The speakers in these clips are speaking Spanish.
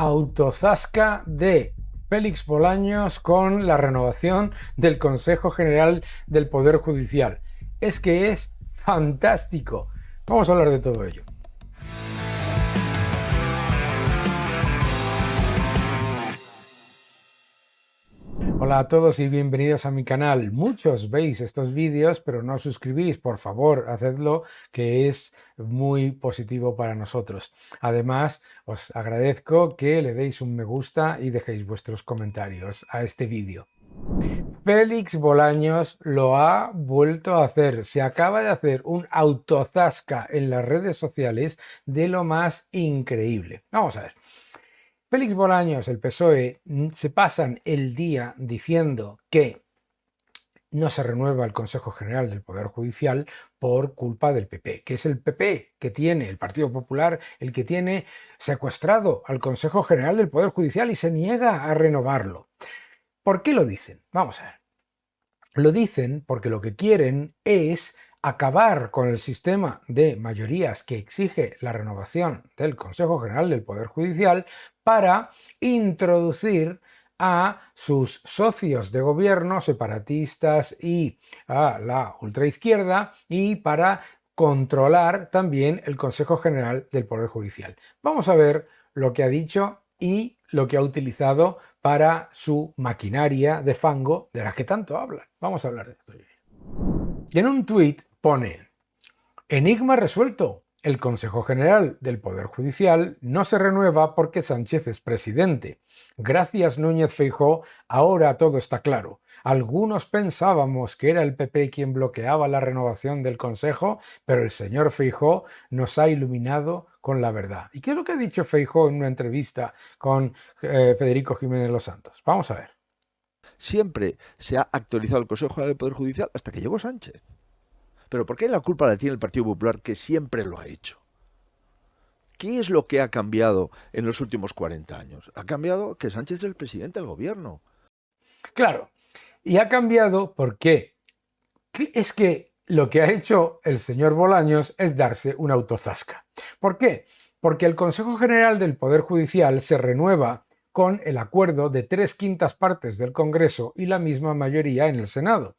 autozasca de Félix Bolaños con la renovación del Consejo General del Poder Judicial. Es que es fantástico. Vamos a hablar de todo ello. Hola a todos y bienvenidos a mi canal. Muchos veis estos vídeos pero no os suscribís. Por favor, hacedlo, que es muy positivo para nosotros. Además, os agradezco que le deis un me gusta y dejéis vuestros comentarios a este vídeo. Félix Bolaños lo ha vuelto a hacer. Se acaba de hacer un autozasca en las redes sociales de lo más increíble. Vamos a ver. Félix Bolaños, el PSOE, se pasan el día diciendo que no se renueva el Consejo General del Poder Judicial por culpa del PP, que es el PP que tiene, el Partido Popular, el que tiene secuestrado al Consejo General del Poder Judicial y se niega a renovarlo. ¿Por qué lo dicen? Vamos a ver. Lo dicen porque lo que quieren es acabar con el sistema de mayorías que exige la renovación del Consejo General del Poder Judicial para introducir a sus socios de gobierno separatistas y a la ultraizquierda y para controlar también el Consejo General del Poder Judicial. Vamos a ver lo que ha dicho y lo que ha utilizado para su maquinaria de fango de la que tanto hablan. Vamos a hablar de esto. Y en un tuit pone: enigma resuelto. El Consejo General del Poder Judicial no se renueva porque Sánchez es presidente. Gracias, Núñez Feijóo, ahora todo está claro. Algunos pensábamos que era el PP quien bloqueaba la renovación del Consejo, pero el señor Feijóo nos ha iluminado con la verdad. ¿Y qué es lo que ha dicho Feijóo en una entrevista con Federico Jiménez Los Santos? Vamos a ver. Siempre se ha actualizado el Consejo General del Poder Judicial hasta que llegó Sánchez. Pero ¿por qué la culpa la tiene el Partido Popular, que siempre lo ha hecho? ¿Qué es lo que ha cambiado en los últimos 40 años? Ha cambiado que Sánchez es el presidente del gobierno. Claro, y ha cambiado porque es que lo que ha hecho el señor Bolaños es darse una autozasca. ¿Por qué? Porque el Consejo General del Poder Judicial se renueva con el acuerdo de 3/5 partes del Congreso y la misma mayoría en el Senado.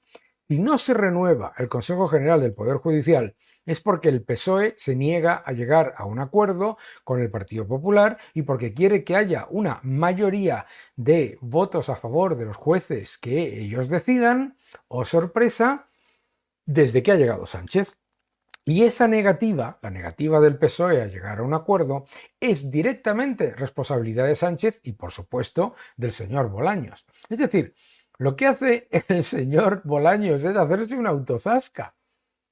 Si no se renueva el Consejo General del Poder Judicial es porque el PSOE se niega a llegar a un acuerdo con el Partido Popular y porque quiere que haya una mayoría de votos a favor de los jueces que ellos decidan, o sorpresa, desde que ha llegado Sánchez. Y esa negativa, la negativa del PSOE a llegar a un acuerdo, es directamente responsabilidad de Sánchez y, por supuesto, del señor Bolaños. Es decir, lo que hace el señor Bolaños es hacerse una autozasca,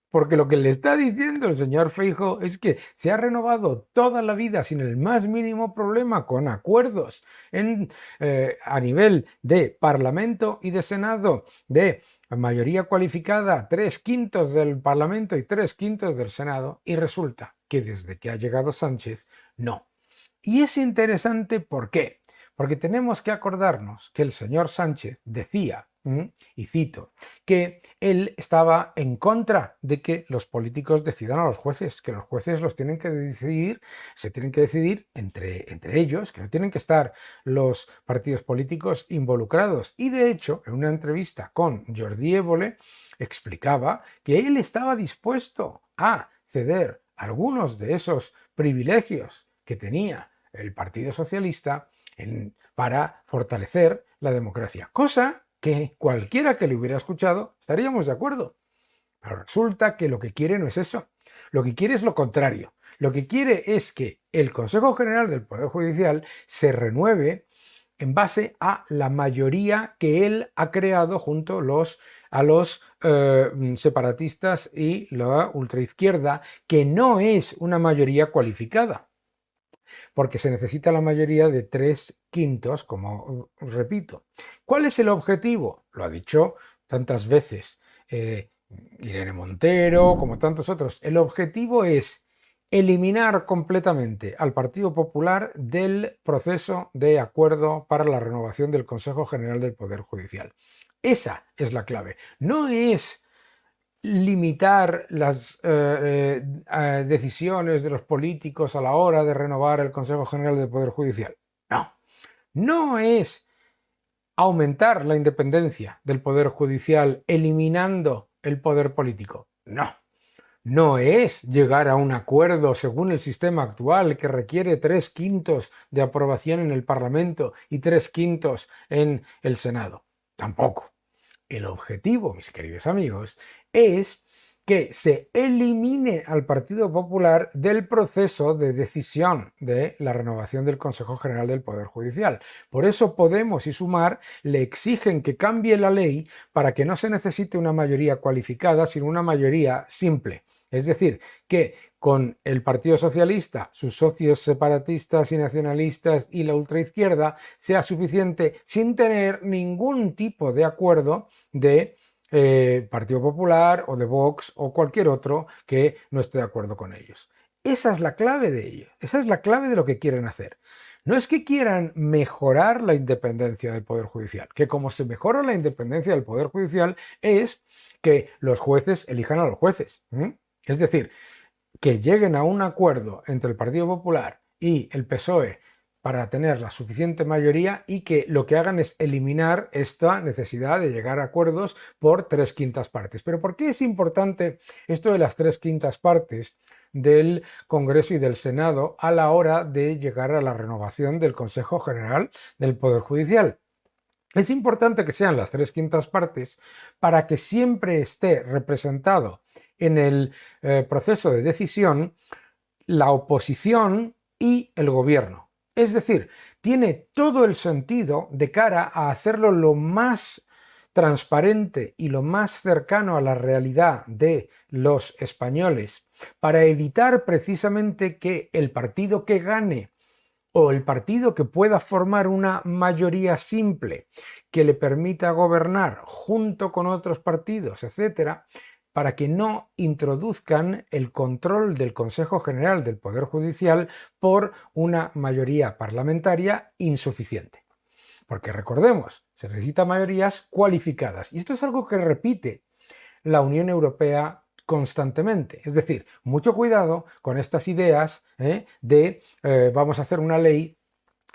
porque lo que le está diciendo el señor Feijóo es que se ha renovado toda la vida sin el más mínimo problema, con acuerdos a nivel de Parlamento y de Senado, de mayoría cualificada, 3/5 del Parlamento y 3/5 del Senado, y resulta que desde que ha llegado Sánchez, no. Y es interesante, ¿por qué? Porque tenemos que acordarnos que el señor Sánchez decía, y cito, que él estaba en contra de que los políticos decidan a los jueces, que los jueces los tienen que decidir, se tienen que decidir entre ellos, que no tienen que estar los partidos políticos involucrados. Y de hecho, en una entrevista con Jordi Évole, explicaba que él estaba dispuesto a ceder algunos de esos privilegios que tenía el Partido Socialista para fortalecer la democracia, cosa que cualquiera que le hubiera escuchado estaríamos de acuerdo. Pero resulta que lo que quiere no es eso, lo que quiere es lo contrario. Lo que quiere es que el Consejo General del Poder Judicial se renueve en base a la mayoría que él ha creado junto a los separatistas y la ultraizquierda, que no es una mayoría cualificada, porque se necesita la mayoría de 3/5, como repito. ¿Cuál es el objetivo? Lo ha dicho tantas veces Irene Montero, como tantos otros. El objetivo es eliminar completamente al Partido Popular del proceso de acuerdo para la renovación del Consejo General del Poder Judicial. Esa es la clave. No es limitar las decisiones de los políticos a la hora de renovar el Consejo General del Poder Judicial. No, no es aumentar la independencia del Poder Judicial eliminando el poder político. No. No es llegar a un acuerdo según el sistema actual que requiere 3/5 de aprobación en el Parlamento y 3/5 en el Senado. Tampoco. El objetivo, mis queridos amigos, es que se elimine al Partido Popular del proceso de decisión de la renovación del Consejo General del Poder Judicial. Por eso Podemos y Sumar le exigen que cambie la ley para que no se necesite una mayoría cualificada, sino una mayoría simple. Es decir, que con el Partido Socialista, sus socios separatistas y nacionalistas y la ultraizquierda sea suficiente sin tener ningún tipo de acuerdo de Partido Popular o de Vox o cualquier otro que no esté de acuerdo con ellos. Esa es la clave de ello, esa es la clave de lo que quieren hacer. No es que quieran mejorar la independencia del Poder Judicial, que como se mejora la independencia del Poder Judicial es que los jueces elijan a los jueces. Es decir, que lleguen a un acuerdo entre el Partido Popular y el PSOE para tener la suficiente mayoría y que lo que hagan es eliminar esta necesidad de llegar a acuerdos por 3/5 partes. ¿Pero por qué es importante esto de las 3/5 partes del Congreso y del Senado a la hora de llegar a la renovación del Consejo General del Poder Judicial? Es importante que sean las 3/5 partes para que siempre esté representado en el proceso de decisión la oposición y el gobierno. Es decir, tiene todo el sentido de cara a hacerlo lo más transparente y lo más cercano a la realidad de los españoles, para evitar precisamente que el partido que gane o el partido que pueda formar una mayoría simple que le permita gobernar junto con otros partidos, etcétera, para que no introduzcan el control del Consejo General del Poder Judicial por una mayoría parlamentaria insuficiente. Porque recordemos, se necesitan mayorías cualificadas. Y esto es algo que repite la Unión Europea constantemente. Es decir, mucho cuidado con estas ideas de vamos a hacer una ley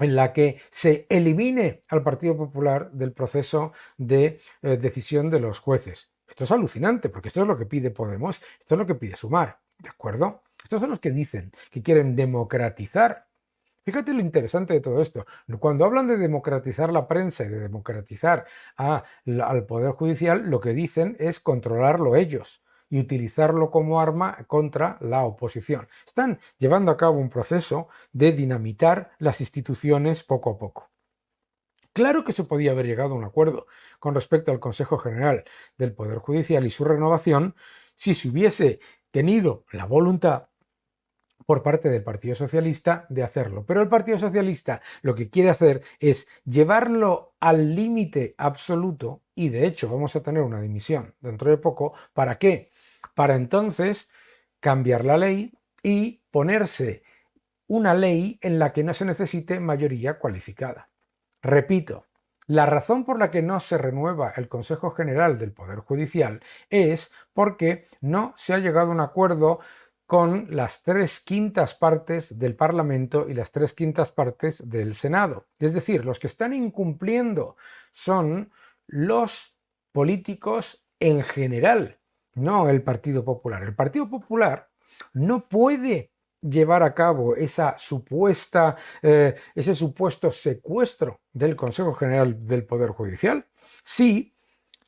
en la que se elimine al Partido Popular del proceso de decisión de los jueces. Esto es alucinante, porque esto es lo que pide Podemos, esto es lo que pide Sumar, ¿de acuerdo? Estos son los que dicen que quieren democratizar. Fíjate lo interesante de todo esto. Cuando hablan de democratizar la prensa y de democratizar al Poder Judicial, lo que dicen es controlarlo ellos y utilizarlo como arma contra la oposición. Están llevando a cabo un proceso de dinamitar las instituciones poco a poco. Claro que se podía haber llegado a un acuerdo con respecto al Consejo General del Poder Judicial y su renovación si se hubiese tenido la voluntad por parte del Partido Socialista de hacerlo. Pero el Partido Socialista lo que quiere hacer es llevarlo al límite absoluto y de hecho vamos a tener una dimisión dentro de poco. ¿Para qué? Para entonces cambiar la ley y ponerse una ley en la que no se necesite mayoría cualificada. Repito, la razón por la que no se renueva el Consejo General del Poder Judicial es porque no se ha llegado a un acuerdo con las 3/5 partes del Parlamento y las 3/5 partes del Senado. Es decir, los que están incumpliendo son los políticos en general, no el Partido Popular. El Partido Popular no puede llevar a cabo ese supuesto secuestro del Consejo General del Poder Judicial si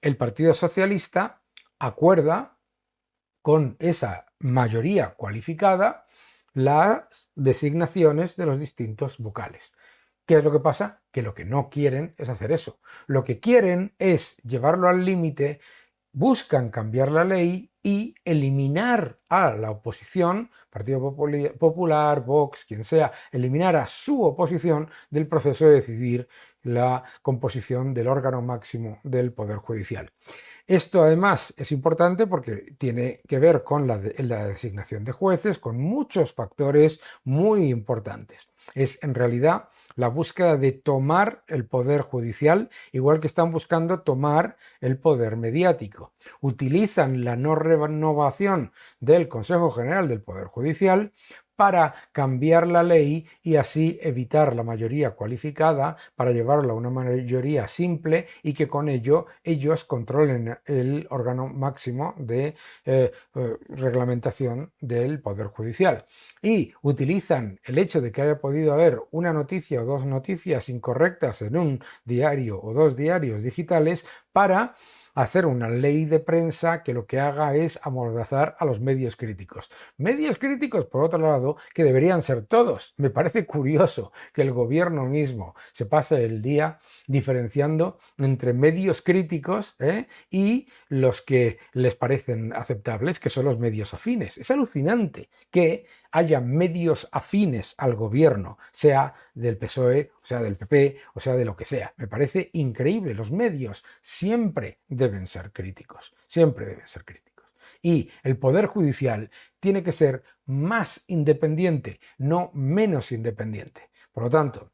el Partido Socialista acuerda con esa mayoría cualificada las designaciones de los distintos vocales. ¿Qué es lo que pasa? Que lo que no quieren es hacer eso. Lo que quieren es llevarlo al límite, buscan cambiar la ley y eliminar a la oposición, Partido Popular, Vox, quien sea, eliminar a su oposición del proceso de decidir la composición del órgano máximo del Poder Judicial. Esto además es importante porque tiene que ver con la designación de jueces, con muchos factores muy importantes. Es en realidad la búsqueda de tomar el poder judicial, igual que están buscando tomar el poder mediático. Utilizan la no renovación del Consejo General del Poder Judicial para cambiar la ley y así evitar la mayoría cualificada para llevarla a una mayoría simple y que con ello ellos controlen el órgano máximo de reglamentación del Poder Judicial. Y utilizan el hecho de que haya podido haber una noticia o dos noticias incorrectas en un diario o dos diarios digitales para hacer una ley de prensa que lo que haga es amordazar a los medios críticos. Medios críticos, por otro lado, que deberían ser todos. Me parece curioso que el gobierno mismo se pase el día diferenciando entre medios críticos y los que les parecen aceptables, que son los medios afines. Es alucinante que haya medios afines al gobierno, sea del PSOE, o sea del PP, o sea de lo que sea. Me parece increíble. Los medios siempre deben ser críticos, siempre deben ser críticos. Y el Poder Judicial tiene que ser más independiente, no menos independiente. Por lo tanto,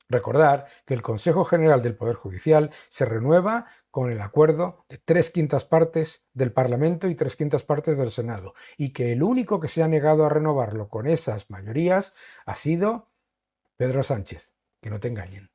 recordar que el Consejo General del Poder Judicial se renueva con el acuerdo de 3/5 partes del Parlamento y 3/5 partes del Senado, y que el único que se ha negado a renovarlo con esas mayorías ha sido Pedro Sánchez. Que no te engañen.